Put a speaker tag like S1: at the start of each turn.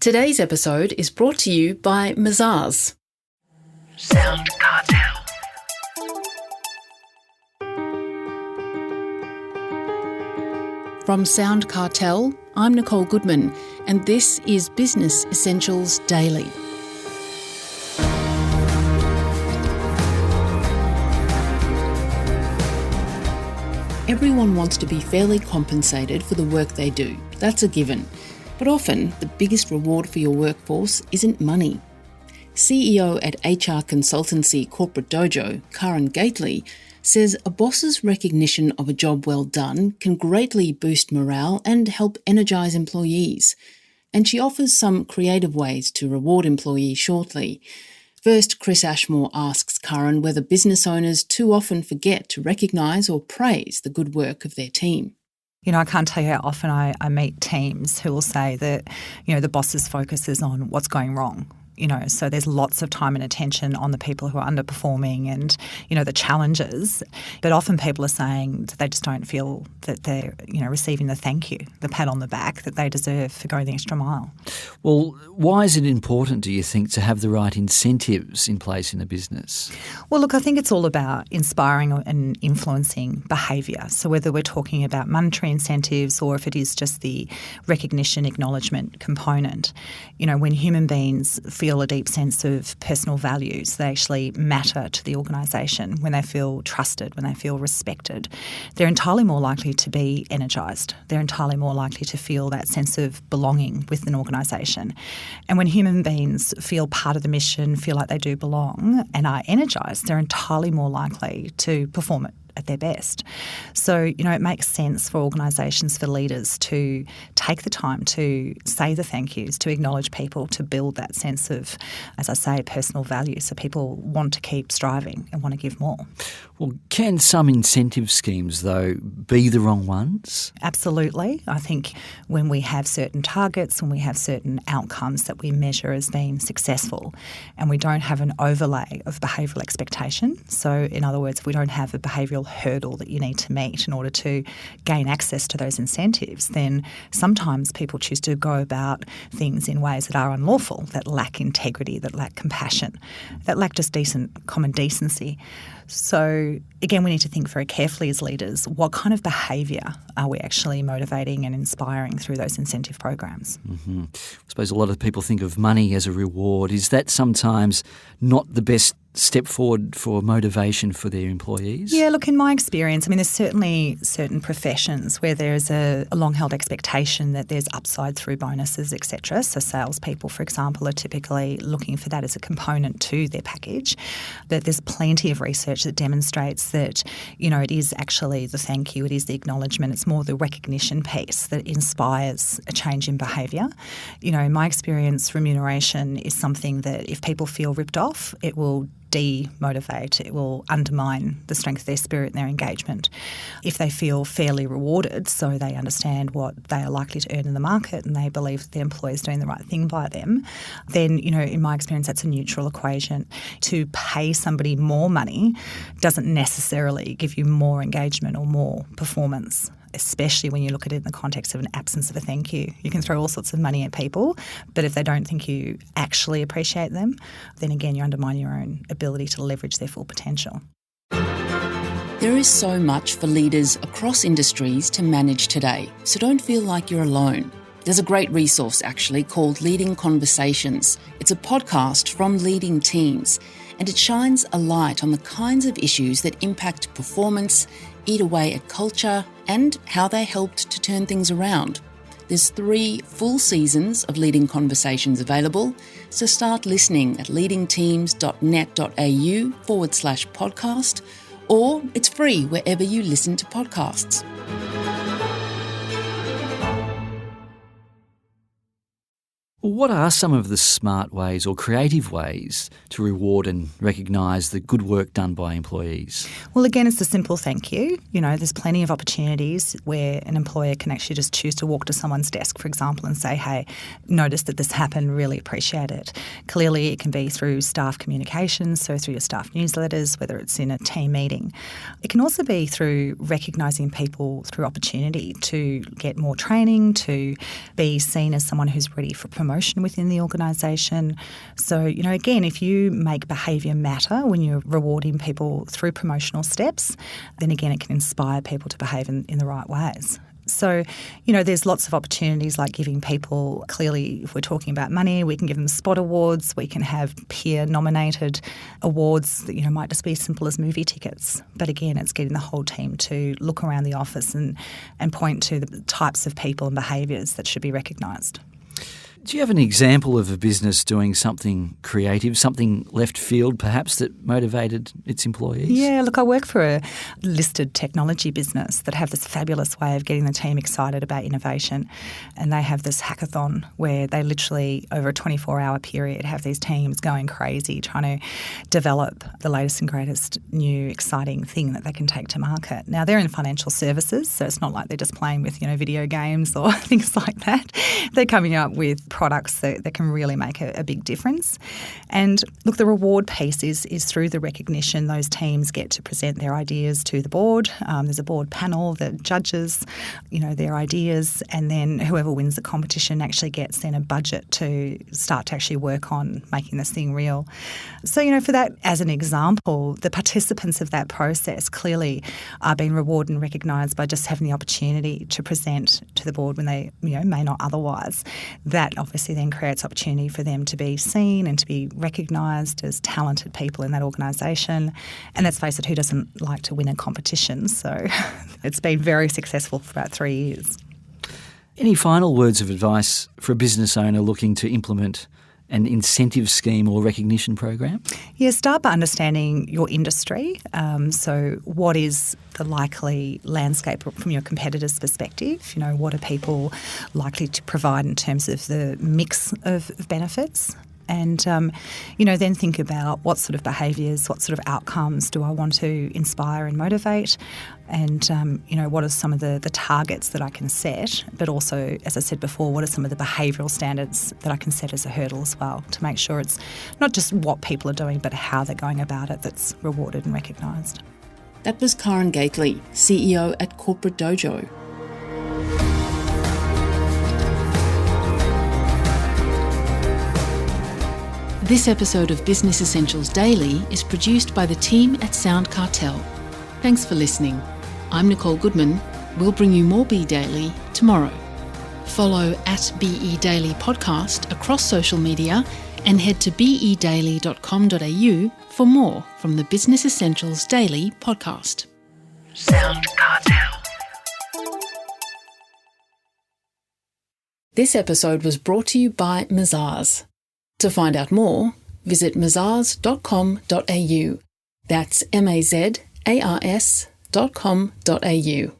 S1: Today's episode is brought to you by Mazars.
S2: Sound Cartel.
S1: From Sound Cartel, I'm Nicole Goodman, and this is Business Essentials Daily. Everyone wants to be fairly compensated for the work they do. That's a given. But often, the biggest reward for your workforce isn't money. CEO at HR consultancy Corporate Dojo, Karen Gately, says a boss's recognition of a job well done can greatly boost morale and help energise employees. And she offers some creative ways to reward employees shortly. First, Chris Ashmore asks Karen whether business owners too often forget to recognise or praise the good work of their team.
S3: You know, I can't tell you how often I meet teams who will say that, the boss's focus is on what's going wrong. So there's lots of time and attention on the people who are underperforming and, the challenges. But often people are saying that they just don't feel that they're, receiving the thank you, the pat on the back that they deserve for going the extra mile.
S4: Well, why is it important, do you think, to have the right incentives in place in a business?
S3: Well, look, I think it's all about inspiring and influencing behaviour. So whether we're talking about monetary incentives or if it is just the recognition, acknowledgement component, when human beings feel a deep sense of personal values, they actually matter to the organisation. When they feel trusted, when they feel respected, they're entirely more likely to be energised. They're entirely more likely to feel that sense of belonging with an organisation. And when human beings feel part of the mission, feel like they do belong and are energised, they're entirely more likely to perform at their best. So, it makes sense for organisations, for leaders to take the time to say the thank yous, to acknowledge people, to build that sense of, as I say, personal value so people want to keep striving and want to give more.
S4: Well, can some incentive schemes, though, be the wrong ones?
S3: Absolutely. I think when we have certain targets, when we have certain outcomes that we measure as being successful, and we don't have an overlay of behavioural expectation, so in other words, if we don't have a behavioural hurdle that you need to meet in order to gain access to those incentives, then sometimes people choose to go about things in ways that are unlawful, that lack integrity, that lack compassion, that lack just common decency. So again, we need to think very carefully as leaders, what kind of behaviour are we actually motivating and inspiring through those incentive programs?
S4: Mm-hmm. I suppose a lot of people think of money as a reward. Is that sometimes not the best step forward for motivation for their employees?
S3: Yeah, look, in my experience, there's certainly certain professions where there's a long-held expectation that there's upside through bonuses, etc. So salespeople, for example, are typically looking for that as a component to their package. But there's plenty of research that demonstrates that, it is actually the thank you, it is the acknowledgement, it's more the recognition piece that inspires a change in behaviour. In my experience, remuneration is something that if people feel ripped off, it will demotivate, it will undermine the strength of their spirit and their engagement. If they feel fairly rewarded, so they understand what they are likely to earn in the market and they believe that the employer is doing the right thing by them, then, in my experience, that's a neutral equation. To pay somebody more money doesn't necessarily give you more engagement or more performance, especially when you look at it in the context of an absence of a thank you. You can throw all sorts of money at people, but if they don't think you actually appreciate them, then again, you undermine your own ability to leverage their full potential.
S1: There is so much for leaders across industries to manage today, so don't feel like you're alone. There's a great resource actually called Leading Conversations. It's a podcast from leading teams, and it shines a light on the kinds of issues that impact performance, eat away at culture, and how they helped to turn things around. There's 3 full seasons of Leading Conversations available, so start listening at leadingteams.net.au/podcast, or it's free wherever you listen to podcasts.
S4: What are some of the smart ways or creative ways to reward and recognise the good work done by employees?
S3: Well, again, it's a simple thank you. There's plenty of opportunities where an employer can actually just choose to walk to someone's desk, for example, and say, hey, notice that this happened, really appreciate it. Clearly, it can be through staff communications, so through your staff newsletters, whether it's in a team meeting. It can also be through recognising people through opportunity to get more training, to be seen as someone who's ready for promotion promotion within the organisation. So, again, if you make behaviour matter when you're rewarding people through promotional steps, then again, it can inspire people to behave in the right ways. So, there's lots of opportunities like giving people, clearly, if we're talking about money, we can give them spot awards, we can have peer-nominated awards that, might just be as simple as movie tickets. But again, it's getting the whole team to look around the office and point to the types of people and behaviours that should be recognised.
S4: Do you have an example of a business doing something creative, something left field perhaps that motivated its employees?
S3: Yeah, look, I work for a listed technology business that have this fabulous way of getting the team excited about innovation. And they have this hackathon where they literally, over a 24-hour period, have these teams going crazy trying to develop the latest and greatest new exciting thing that they can take to market. Now, they're in financial services, so it's not like they're just playing with, video games or things like that. They're coming up with products that can really make a big difference. And look, the reward piece is through the recognition. Those teams get to present their ideas to the board. There's a board panel that judges, their ideas, and then whoever wins the competition actually gets then a budget to start to actually work on making this thing real. So, for that as an example, the participants of that process clearly are being rewarded and recognised by just having the opportunity to present to the board when they, may not otherwise. That obviously then creates opportunity for them to be seen and to be recognised as talented people in that organisation. And let's face it, who doesn't like to win a competition? So it's been very successful for about 3 years.
S4: Any final words of advice for a business owner looking to implement an incentive scheme or recognition program?
S3: Yeah, start by understanding your industry. So what is the likely landscape from your competitors' perspective? What are people likely to provide in terms of the mix of benefits? And, then think about what sort of behaviours, what sort of outcomes do I want to inspire and motivate? And, what are some of the targets that I can set? But also, as I said before, what are some of the behavioural standards that I can set as a hurdle as well to make sure it's not just what people are doing, but how they're going about it that's rewarded and recognised.
S1: That was Karen Gately, CEO at Corporate Dojo. This episode of Business Essentials Daily is produced by the team at Sound Cartel. Thanks for listening. I'm Nicole Goodman. We'll bring you more Be Daily tomorrow. Follow at BE Daily Podcast across social media and head to bedaily.com.au for more from the Business Essentials Daily podcast.
S2: Sound Cartel.
S1: This episode was brought to you by Mazars. To find out more, visit mazars.com.au. That's mazars.com.au.